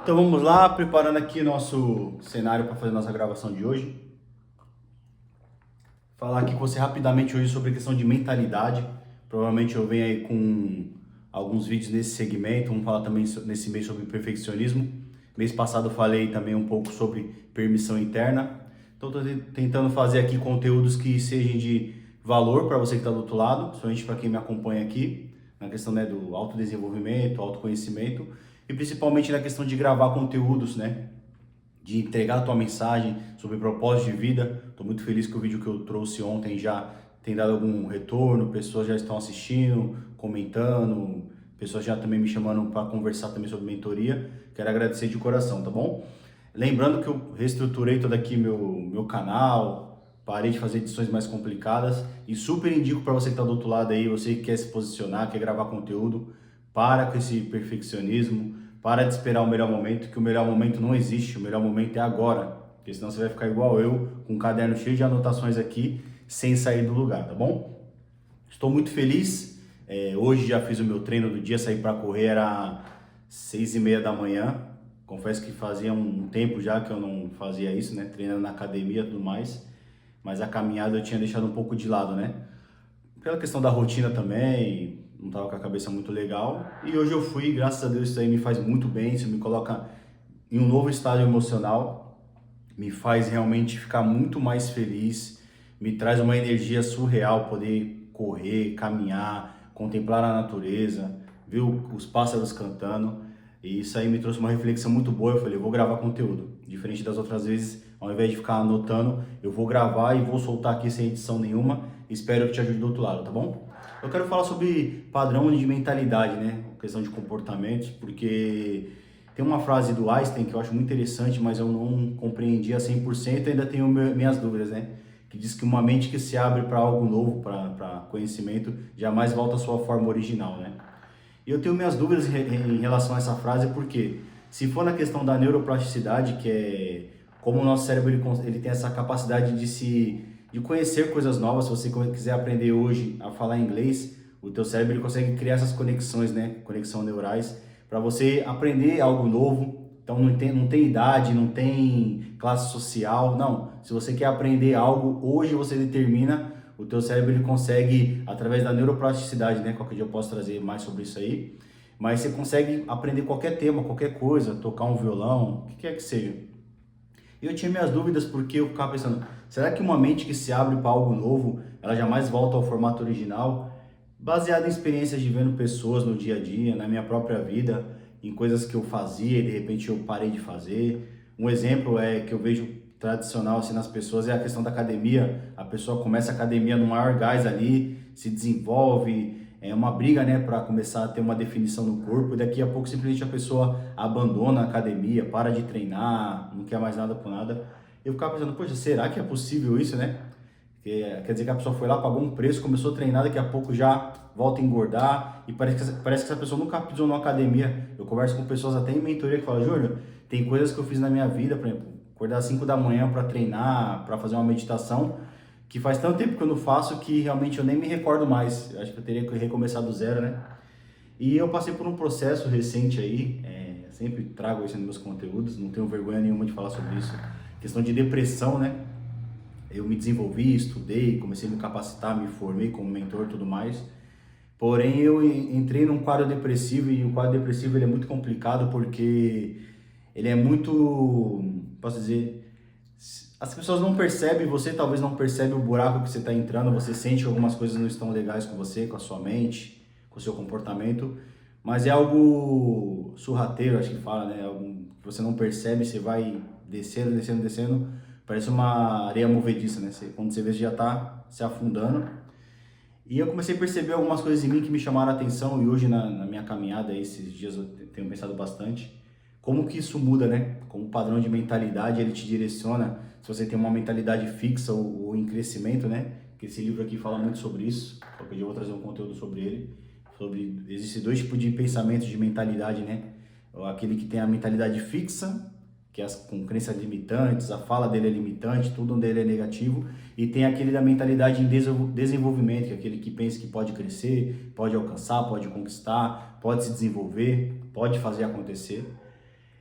Então vamos lá, preparando aqui nosso cenário para fazer nossa gravação de hoje. Falar aqui com você rapidamente hoje sobre a questão de mentalidade. Provavelmente eu venho aí com alguns vídeos nesse segmento. Vamos falar também nesse mês sobre perfeccionismo. Mês passado eu falei também um pouco sobre permissão interna. Então estou tentando fazer aqui conteúdos que sejam de valor para você que está do outro lado, principalmente para quem me acompanha aqui, na questão, né, do autodesenvolvimento, autoconhecimento e principalmente na questão de gravar conteúdos, né, de entregar a tua mensagem sobre propósito de vida. Estou muito feliz que o vídeo que eu trouxe ontem já tem dado algum retorno, pessoas já estão assistindo, comentando, pessoas já também me chamando para conversar também sobre mentoria. Quero agradecer de coração, tá bom? Lembrando que eu reestruturei todo aqui meu canal, parei de fazer edições mais complicadas e super indico para você que está do outro lado aí, você que quer se posicionar, quer gravar conteúdo, para com esse perfeccionismo, para de esperar o melhor momento, que o melhor momento não existe, o melhor momento é agora, porque senão você vai ficar igual eu, com um caderno cheio de anotações aqui, sem sair do lugar, tá bom? Estou muito feliz, hoje já fiz o meu treino do dia, saí para correr, era 6:30 da manhã, confesso que fazia um tempo já que eu não fazia isso, né, treinando na academia e tudo mais, mas a caminhada eu tinha deixado um pouco de lado, né, pela questão da rotina também, não estava com a cabeça muito legal. E hoje eu fui, graças a Deus, isso aí me faz muito bem, isso me coloca em um novo estado emocional, me faz realmente ficar muito mais feliz, me traz uma energia surreal poder correr, caminhar, contemplar a natureza, ver os pássaros cantando. E isso aí me trouxe uma reflexão muito boa. Eu falei, eu vou gravar conteúdo. Diferente das outras vezes, ao invés de ficar anotando, eu vou gravar e vou soltar aqui sem edição nenhuma. Espero que te ajude do outro lado, tá bom? Eu quero falar sobre padrão de mentalidade, né? Questão de comportamentos, porque tem uma frase do Einstein que eu acho muito interessante, mas eu não compreendi a 100%, ainda tenho minhas dúvidas, né? Que diz que uma mente que se abre para algo novo, para conhecimento, jamais volta à sua forma original, né? E eu tenho minhas dúvidas em relação a essa frase, porque se for na questão da neuroplasticidade, que é como o nosso cérebro ele tem essa capacidade de conhecer coisas novas. Se você quiser aprender hoje a falar inglês, o teu cérebro ele consegue criar essas conexões, né? Conexão neurais, para você aprender algo novo. Então não tem idade, não tem classe social, não. Se você quer aprender algo, hoje você determina, o teu cérebro ele consegue, através da neuroplasticidade, né? Qualquer dia eu posso trazer mais sobre isso aí. Mas você consegue aprender qualquer tema, qualquer coisa, tocar um violão, o que quer que seja. E eu tinha minhas dúvidas porque eu ficava pensando, será que uma mente que se abre para algo novo, ela jamais volta ao formato original? Baseado em experiências de vendo pessoas no dia a dia, na minha própria vida, em coisas que eu fazia e de repente eu parei de fazer. Um exemplo é que eu vejo tradicional assim nas pessoas é a questão da academia. A pessoa começa a academia no maior gás ali, se desenvolve, é uma briga, né, para começar a ter uma definição no corpo, e daqui a pouco simplesmente a pessoa abandona a academia, para de treinar, não quer mais nada com nada. Eu ficava pensando, poxa, será que é possível isso, né? Quer dizer que a pessoa foi lá, pagou um preço, começou a treinar, daqui a pouco já volta a engordar, e parece que essa pessoa nunca pisou numa academia. Eu converso com pessoas até em mentoria que falam, Júnior, tem coisas que eu fiz na minha vida, por exemplo, acordar às 5 da manhã para treinar, para fazer uma meditação, que faz tanto tempo que eu não faço que realmente eu nem me recordo mais. Eu acho que eu teria que recomeçar do zero, né? E eu passei por um processo recente aí, sempre trago isso nos meus conteúdos, não tenho vergonha nenhuma de falar sobre isso, questão de depressão, né? Eu me desenvolvi, estudei, comecei a me capacitar, me formei como mentor e tudo mais. Porém, eu entrei num quadro depressivo, e o quadro depressivo ele é muito complicado porque ele é muito, posso dizer, as pessoas não percebem, você talvez não percebe o buraco que você está entrando, você sente que algumas coisas não estão legais com você, com a sua mente, com o seu comportamento, mas é algo sorrateiro, acho que fala, né? Algo que você não percebe, você vai descendo, descendo, descendo, parece uma areia movediça, né? Quando você vê, você já está se afundando. E eu comecei a perceber algumas coisas em mim que me chamaram a atenção, e hoje na minha caminhada, esses dias eu tenho pensado bastante, como que isso muda, né? Como o padrão de mentalidade, ele te direciona, se você tem uma mentalidade fixa ou em crescimento, né? Que esse livro aqui fala muito sobre isso, qualquer dia eu vou trazer um conteúdo sobre ele, existem dois tipos de pensamentos de mentalidade, né? Aquele que tem a mentalidade fixa, que é com crenças limitantes, a fala dele é limitante, tudo dele é negativo, e tem aquele da mentalidade em desenvolvimento, que é aquele que pensa que pode crescer, pode alcançar, pode conquistar, pode se desenvolver, pode fazer acontecer.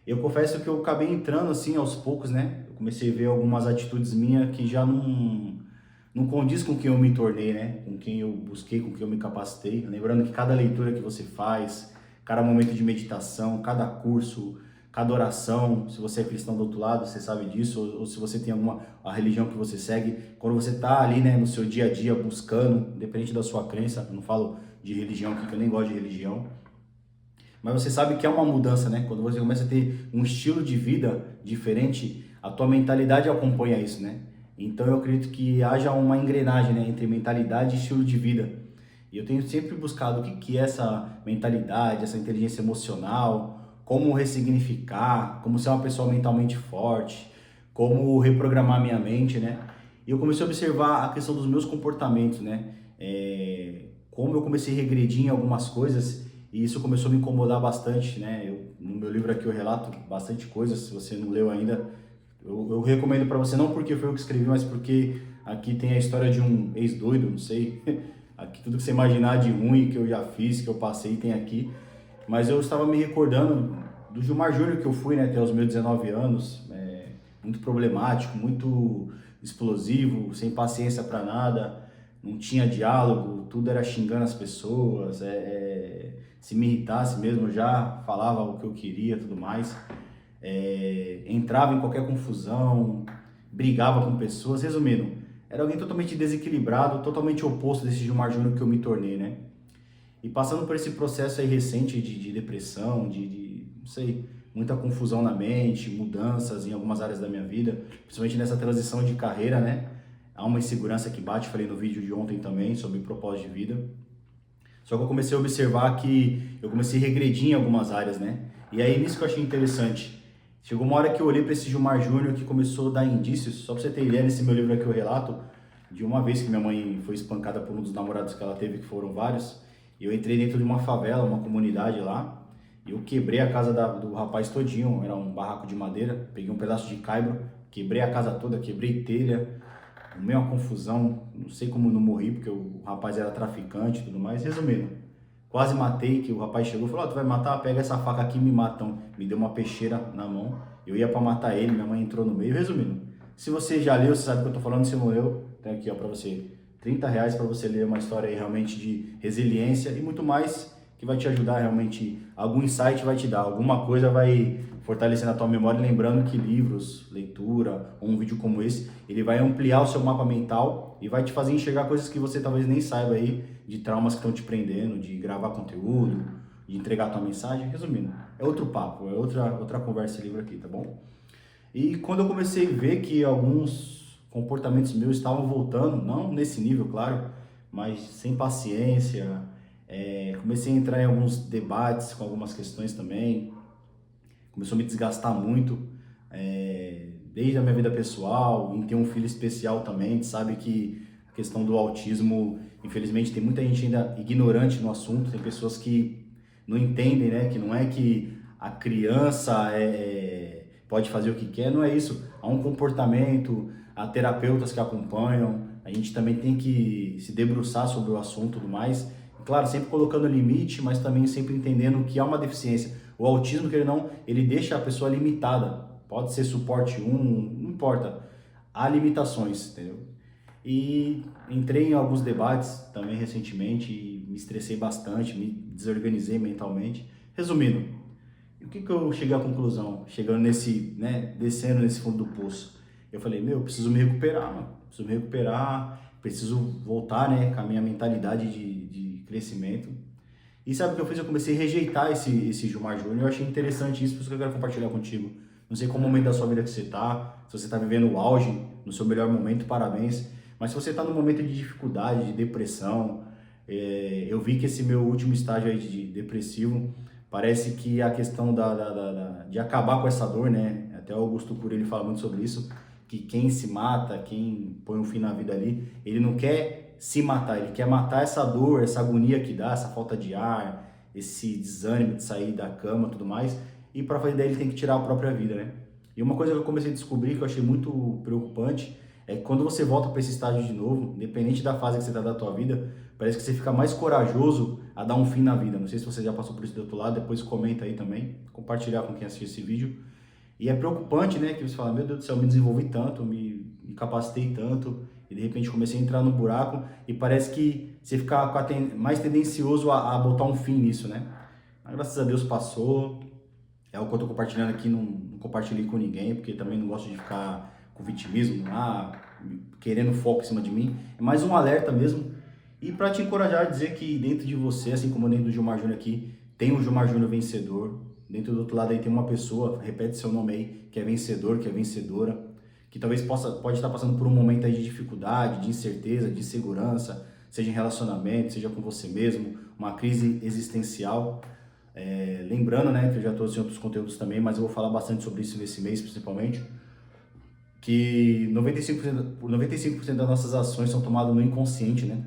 Eu confesso que eu acabei entrando assim aos poucos, né? Eu comecei a ver algumas atitudes minhas que já não condiz com quem eu me tornei, né? Com quem eu busquei, com quem eu me capacitei. Lembrando que cada leitura que você faz, cada momento de meditação, cada curso, cada oração, se você é cristão do outro lado, você sabe disso, ou se você tem alguma a religião que você segue, quando você está ali, né, no seu dia a dia buscando, independente da sua crença, eu não falo de religião aqui, que eu nem gosto de religião, mas você sabe que é uma mudança, né? Quando você começa a ter um estilo de vida diferente, a tua mentalidade acompanha isso, né? Então eu acredito que haja uma engrenagem, né, entre mentalidade e estilo de vida. E eu tenho sempre buscado o que que é essa mentalidade, essa inteligência emocional, como ressignificar, como ser uma pessoa mentalmente forte, como reprogramar minha mente, né? E eu comecei a observar a questão dos meus comportamentos, né? Como eu comecei a regredir em algumas coisas e isso começou a me incomodar bastante, né? No meu livro aqui eu relato bastante coisas, se você não leu ainda, eu recomendo para você, não porque foi eu que escrevi, mas porque aqui tem a história de um ex-doido, não sei, aqui tudo que você imaginar de ruim que eu já fiz, que eu passei, tem aqui. Mas eu estava me recordando do Gilmar Júnior que eu fui, né, até os meus 19 anos, muito problemático, muito explosivo, sem paciência para nada, não tinha diálogo, tudo era xingando as pessoas, se me irritasse mesmo, eu já falava o que eu queria, tudo mais, entrava em qualquer confusão, brigava com pessoas, resumindo, era alguém totalmente desequilibrado, totalmente oposto desse Gilmar Júnior que eu me tornei, né? E passando por esse processo aí recente de depressão, não sei, muita confusão na mente, mudanças em algumas áreas da minha vida, principalmente nessa transição de carreira, né? Há uma insegurança que bate, falei no vídeo de ontem também sobre propósito de vida. Só que eu comecei a observar que eu comecei a regredir em algumas áreas, né? E aí nisso que eu achei interessante. Chegou uma hora que eu olhei para esse Gilmar Júnior que começou a dar indícios, só para você ter ideia, nesse meu livro aqui eu relato, de uma vez que minha mãe foi espancada por um dos namorados que ela teve, que foram vários, e eu entrei dentro de uma favela, uma comunidade lá, e eu quebrei a casa do rapaz todinho, era um barraco de madeira, peguei um pedaço de caibro, quebrei a casa toda, quebrei telha, no meio uma confusão, não sei como não morri, porque o rapaz era traficante e tudo mais. Resumindo, quase matei, que o rapaz chegou e falou, tu vai matar? Pega essa faca aqui e me mata. Então, me deu uma peixeira na mão, eu ia pra matar ele, minha mãe entrou no meio. Resumindo, se você já leu, você sabe o que eu tô falando, se não leu, tem aqui ó, pra você, R$ 30 para você ler uma história aí realmente de resiliência e muito mais, que vai te ajudar realmente, algum insight vai te dar, alguma coisa vai fortalecendo a tua memória, lembrando que livros, leitura, ou um vídeo como esse, ele vai ampliar o seu mapa mental e vai te fazer enxergar coisas que você talvez nem saiba aí, de traumas que estão te prendendo, de gravar conteúdo, de entregar a tua mensagem. Resumindo, é outro papo, é outra conversa esse livro aqui, tá bom? E quando eu comecei a ver que alguns comportamentos meus estavam voltando, não nesse nível, claro, mas sem paciência, comecei a entrar em alguns debates com algumas questões também, começou a me desgastar muito, desde a minha vida pessoal, em ter um filho especial também. A gente sabe que a questão do autismo, infelizmente, tem muita gente ainda ignorante no assunto, tem pessoas que não entendem, né, que não é que a criança pode fazer o que quer, não é isso, há um comportamento, há terapeutas que acompanham, a gente também tem que se debruçar sobre o assunto e tudo mais, claro, sempre colocando limite, mas também sempre entendendo que há uma deficiência. O autismo, que ele não, ele deixa a pessoa limitada. Pode ser suporte 1, não importa. Há limitações, entendeu? E entrei em alguns debates também recentemente e me estressei bastante, me desorganizei mentalmente. Resumindo, o que eu cheguei à conclusão? Chegando nesse, né, descendo nesse fundo do poço. Eu falei, eu preciso me recuperar, mano. Preciso me recuperar, preciso voltar, né, com a minha mentalidade de crescimento. E sabe o que eu fiz? Eu comecei a rejeitar esse Gilmar Júnior. Eu achei interessante isso, por isso que eu quero compartilhar contigo. Não sei qual momento da sua vida que você está, se você está vivendo o auge, no seu melhor momento, parabéns. Mas se você está num momento de dificuldade, de depressão, eu vi que esse meu último estágio aí de depressivo, parece que a questão de acabar com essa dor, né? Até o Augusto Cury, ele fala muito sobre isso, que quem se mata, quem põe um fim na vida ali, ele não quer se matar, ele quer matar essa dor, essa agonia que dá, essa falta de ar, esse desânimo de sair da cama e tudo mais, e para fazer daí ele tem que tirar a própria vida, né? E uma coisa que eu comecei a descobrir, que eu achei muito preocupante, é que quando você volta para esse estágio de novo, independente da fase que você está da tua vida, parece que você fica mais corajoso a dar um fim na vida. Não sei se você já passou por isso do outro lado, depois comenta aí também, compartilhar com quem assistiu esse vídeo. E é preocupante, né, que você fala, meu Deus do céu, me desenvolvi tanto, me capacitei tanto, e de repente comecei a entrar no buraco, e parece que você fica mais tendencioso a botar um fim nisso, né? Mas, graças a Deus passou, é o que eu tô compartilhando aqui, não compartilhei com ninguém, porque também não gosto de ficar com vitimismo, querendo foco em cima de mim, é mais um alerta mesmo, e para te encorajar a dizer que dentro de você, assim como dentro do Gilmar Júnior aqui, tem o Gilmar Júnior vencedor. Dentro do outro lado aí tem uma pessoa, repete seu nome aí, que é vencedor, que é vencedora, que talvez pode estar passando por um momento aí de dificuldade, de incerteza, de insegurança, seja em relacionamento, seja com você mesmo, uma crise existencial. Lembrando, né, que eu já trouxe outros conteúdos também, mas eu vou falar bastante sobre isso nesse mês, principalmente, que 95% das nossas ações são tomadas no inconsciente, né?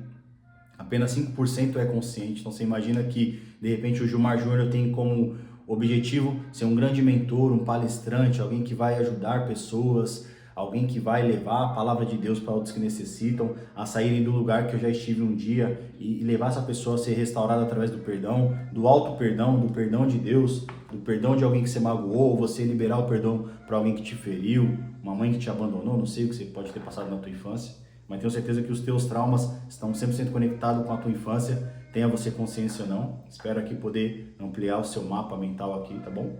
Apenas 5% é consciente. Então você imagina que, de repente, o Gilmar Júnior tem como objetivo ser um grande mentor, um palestrante, alguém que vai ajudar pessoas, alguém que vai levar a palavra de Deus para outros que necessitam, a saírem do lugar que eu já estive um dia e levar essa pessoa a ser restaurada através do perdão, do auto perdão, do perdão de Deus, do perdão de alguém que você magoou, você liberar o perdão para alguém que te feriu, uma mãe que te abandonou, não sei o que você pode ter passado na tua infância, mas tenho certeza que os teus traumas estão 100% conectados com a tua infância, tenha você consciência ou não. Espero aqui poder ampliar o seu mapa mental aqui, tá bom?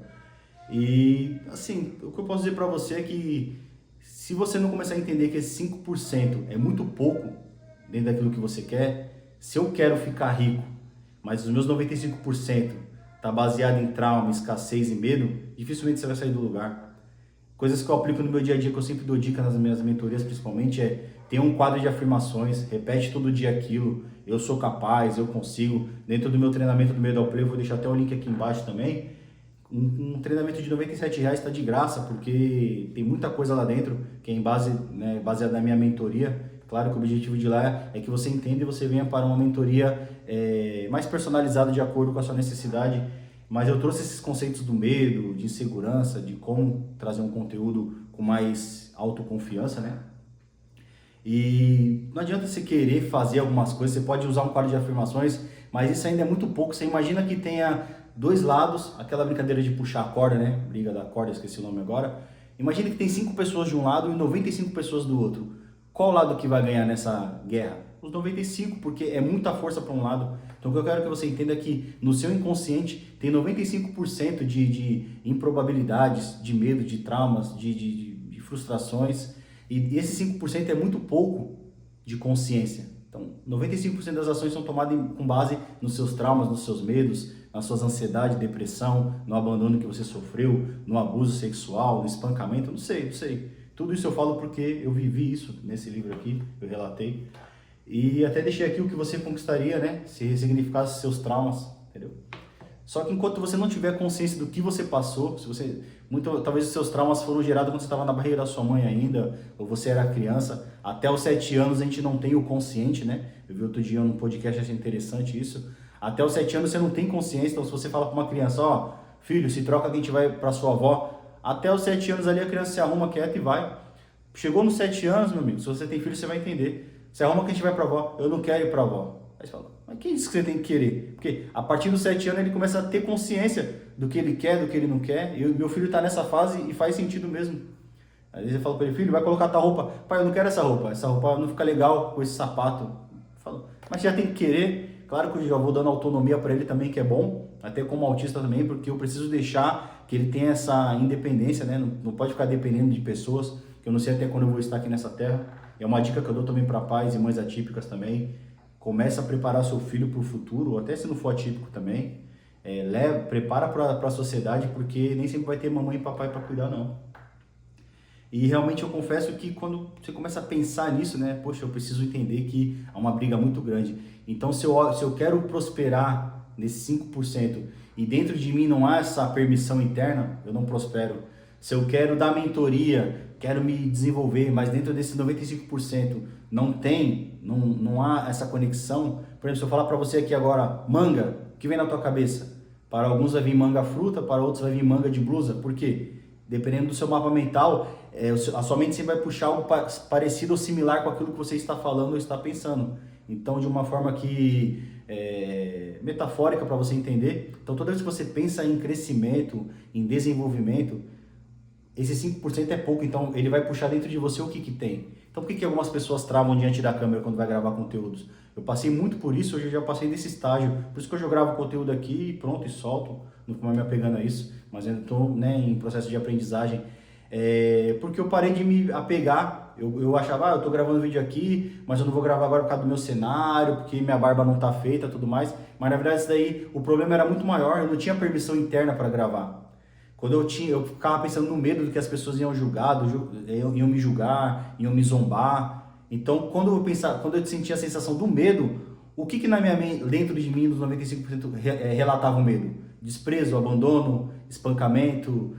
E, assim, o que eu posso dizer para você é que se você não começar a entender que esse 5% é muito pouco dentro daquilo que você quer, se eu quero ficar rico, mas os meus 95% tá baseado em trauma, escassez e medo, dificilmente você vai sair do lugar. Coisas que eu aplico no meu dia a dia, que eu sempre dou dica nas minhas mentorias, principalmente, ter um quadro de afirmações, repete todo dia aquilo, eu sou capaz, eu consigo. Dentro do meu treinamento do Medo ao Play, eu vou deixar até o link aqui embaixo também. Um treinamento de R$97 está de graça, porque tem muita coisa lá dentro, que é baseado na minha mentoria. Claro que o objetivo de lá é que você entenda e você venha para uma mentoria mais personalizada de acordo com a sua necessidade. Mas eu trouxe esses conceitos do medo, de insegurança, de como trazer um conteúdo com mais autoconfiança, né? E não adianta você querer fazer algumas coisas, você pode usar um quadro de afirmações, mas isso ainda é muito pouco. Você imagina que tenha dois lados, aquela brincadeira de puxar a corda, né? Briga da corda, esqueci o nome agora. Imagina que tem 5 pessoas de um lado e 95 pessoas do outro. Qual lado que vai ganhar nessa guerra? Os 95, porque é muita força para um lado. Então o que eu quero que você entenda é que no seu inconsciente tem 95% de improbabilidades, de medo, de traumas, de frustrações. E esse 5% é muito pouco de consciência. Então 95% das ações são tomadas com base nos seus traumas, nos seus medos, nas suas ansiedades, depressão, no abandono que você sofreu, no abuso sexual, no espancamento, não sei. Tudo isso eu falo porque eu vivi isso nesse livro aqui, eu relatei. E até deixei aqui o que você conquistaria, né? Se ressignificasse seus traumas, entendeu? Só que enquanto você não tiver consciência do que você passou, talvez os seus traumas foram gerados quando você estava na barriga da sua mãe ainda, ou você era criança, até os 7 anos a gente não tem o consciente, né? Eu vi outro dia num podcast, achei interessante isso. Até os 7 anos você não tem consciência, então se você fala para uma criança, ó, filho, se troca que a gente vai para sua avó, até os 7 anos ali a criança se arruma quieta e vai. Chegou nos 7 anos, meu amigo, se você tem filho você vai entender. Se arruma que a gente vai pra avó, eu não quero ir pra avó. Aí você fala, mas quem disse que você tem que querer? Porque a partir dos 7 anos ele começa a ter consciência do que ele quer, do que ele não quer. E meu filho tá nessa fase e faz sentido mesmo. Às vezes eu falo pra ele, filho, vai colocar tal roupa. Pai, eu não quero essa roupa não fica legal com esse sapato. Eu falo, mas já tem que querer. Claro que eu já vou dando autonomia para ele também, que é bom, até como autista também, porque eu preciso deixar que ele tenha essa independência, né? Não pode ficar dependendo de pessoas, que eu não sei até quando eu vou estar aqui nessa terra. É uma dica que eu dou também para pais e mães atípicas também. Começa a preparar seu filho para o futuro, até se não for atípico também. Prepara para a sociedade, porque nem sempre vai ter mamãe e papai para cuidar, não. E realmente eu confesso que quando você começa a pensar nisso, né? Poxa, eu preciso entender que há uma briga muito grande. Então, se eu quero prosperar nesse 5% e dentro de mim não há essa permissão interna, eu não prospero. Se eu quero dar mentoria, quero me desenvolver, mas dentro desse 95% não há essa conexão. Por exemplo, se eu falar para você aqui agora, manga, o que vem na tua cabeça? Para alguns vai vir manga fruta, para outros vai vir manga de blusa. Por quê? Dependendo do seu mapa mental, a sua mente sempre vai puxar algo parecido ou similar com aquilo que você está falando ou está pensando. Então, de uma forma que metafórica para você entender. Então, toda vez que você pensa em crescimento, em desenvolvimento, esse 5% é pouco, então ele vai puxar dentro de você o que tem. Então, por que algumas pessoas travam diante da câmera quando vai gravar conteúdos? Eu passei muito por isso, hoje eu já passei desse estágio. Por isso que hoje eu gravo conteúdo aqui, pronto, e solto. Não fico mais me apegando a isso, mas ainda estou, né, em processo de aprendizagem. Porque eu parei de me apegar. Eu achava, eu estou gravando vídeo aqui, mas eu não vou gravar agora por causa do meu cenário, porque minha barba não está feita e tudo mais. Mas na verdade isso daí, o problema era muito maior, eu não tinha permissão interna para gravar. Quando eu ficava pensando no medo do que as pessoas iam julgar, iam me julgar, iam me zombar. Então, quando eu sentia a sensação do medo, o que na minha mente, dentro de mim, dos 95%, relatava o medo? Desprezo, abandono, espancamento,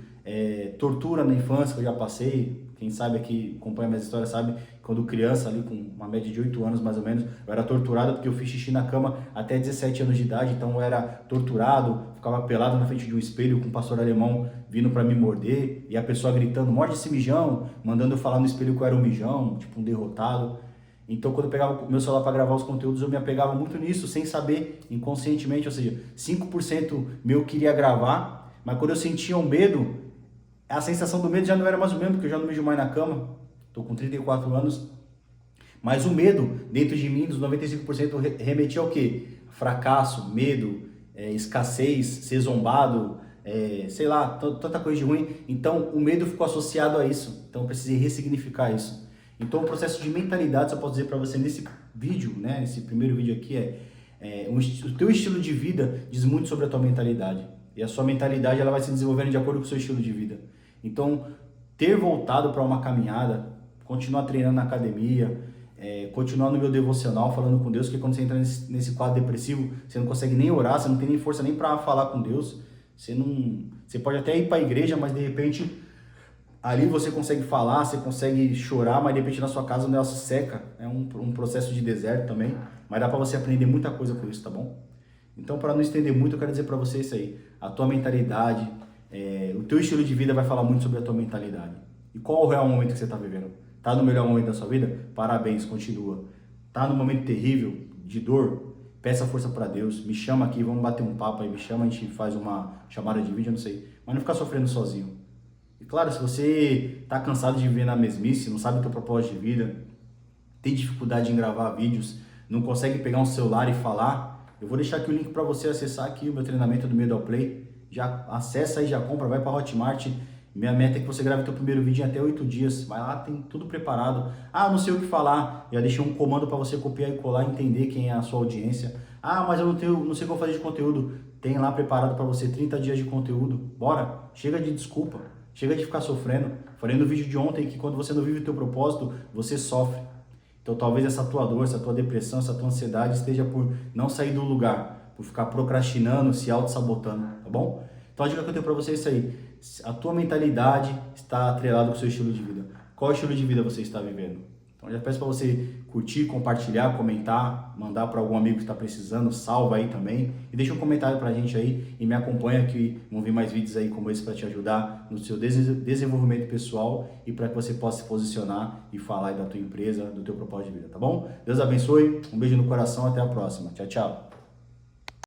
tortura na infância que eu já passei. Quem sabe aqui, acompanha minhas histórias, sabe, quando criança, ali com uma média de 8 anos mais ou menos, eu era torturado porque eu fiz xixi na cama até 17 anos de idade, então eu era torturado, ficava pelado na frente de um espelho com um pastor alemão vindo para me morder, e a pessoa gritando, morde esse mijão, mandando eu falar no espelho que eu era um mijão, tipo um derrotado. Então, quando eu pegava o meu celular para gravar os conteúdos, eu me apegava muito nisso, sem saber, inconscientemente, ou seja, 5% meu queria gravar, mas quando eu sentia um medo, a sensação do medo já não era mais o mesmo, porque eu já não mijo mais na cama, estou com 34 anos, mas o medo dentro de mim, dos 95%, remetia ao quê? Fracasso, medo, escassez, ser zombado, sei lá, tanta coisa de ruim. Então, o medo ficou associado a isso, então eu precisei ressignificar isso. Então, o processo de mentalidade, eu posso dizer para você nesse vídeo, né, nesse primeiro vídeo aqui, o teu estilo de vida diz muito sobre a tua mentalidade. E a sua mentalidade ela vai se desenvolvendo de acordo com o seu estilo de vida. Então, ter voltado para uma caminhada, continuar treinando na academia, continuar no meu devocional, falando com Deus, porque quando você entra nesse quadro depressivo, você não consegue nem orar, você não tem nem força nem para falar com Deus. Você pode até ir para a igreja, mas de repente ali você consegue falar, você consegue chorar, mas de repente na sua casa o negócio seca. É um processo de deserto também, mas dá para você aprender muita coisa com isso, tá bom? Então, para não estender muito, eu quero dizer para você isso aí. A tua mentalidade, o teu estilo de vida vai falar muito sobre a tua mentalidade. E qual é o real momento que você está vivendo? Tá no melhor momento da sua vida? Parabéns, continua. Tá no momento terrível, de dor? Peça força para Deus. Me chama aqui, vamos bater um papo aí. Me chama, a gente faz uma chamada de vídeo, eu não sei. Mas não ficar sofrendo sozinho. E claro, se você tá cansado de viver na mesmice, não sabe o teu propósito de vida, tem dificuldade em gravar vídeos, não consegue pegar um celular e falar, eu vou deixar aqui o link para você acessar aqui o meu treinamento do Medo ao Play. Já acessa aí, já compra, vai para Hotmart. Minha meta é que você grave o teu primeiro vídeo em até 8 dias. Vai lá, tem tudo preparado. Ah, não sei o que falar. Já deixei um comando para você copiar e colar, entender quem é a sua audiência. Ah, mas eu não sei como fazer de conteúdo. Tem lá preparado para você 30 dias de conteúdo. Bora, chega de desculpa. Chega de ficar sofrendo. Falei no vídeo de ontem que quando você não vive o teu propósito, você sofre. Então talvez essa tua dor, essa tua depressão, essa tua ansiedade esteja por não sair do lugar, por ficar procrastinando, se auto-sabotando, tá bom? Então a dica que eu tenho pra você é isso aí. A tua mentalidade está atrelada com o seu estilo de vida. Qual estilo de vida você está vivendo? Então já peço para você curtir, compartilhar, comentar, mandar para algum amigo que está precisando, salva aí também. E deixa um comentário pra gente aí e me acompanha que vão vir mais vídeos aí como esse para te ajudar no seu desenvolvimento pessoal e para que você possa se posicionar e falar aí da tua empresa, do teu propósito de vida, tá bom? Deus abençoe, um beijo no coração, até a próxima. Tchau, tchau.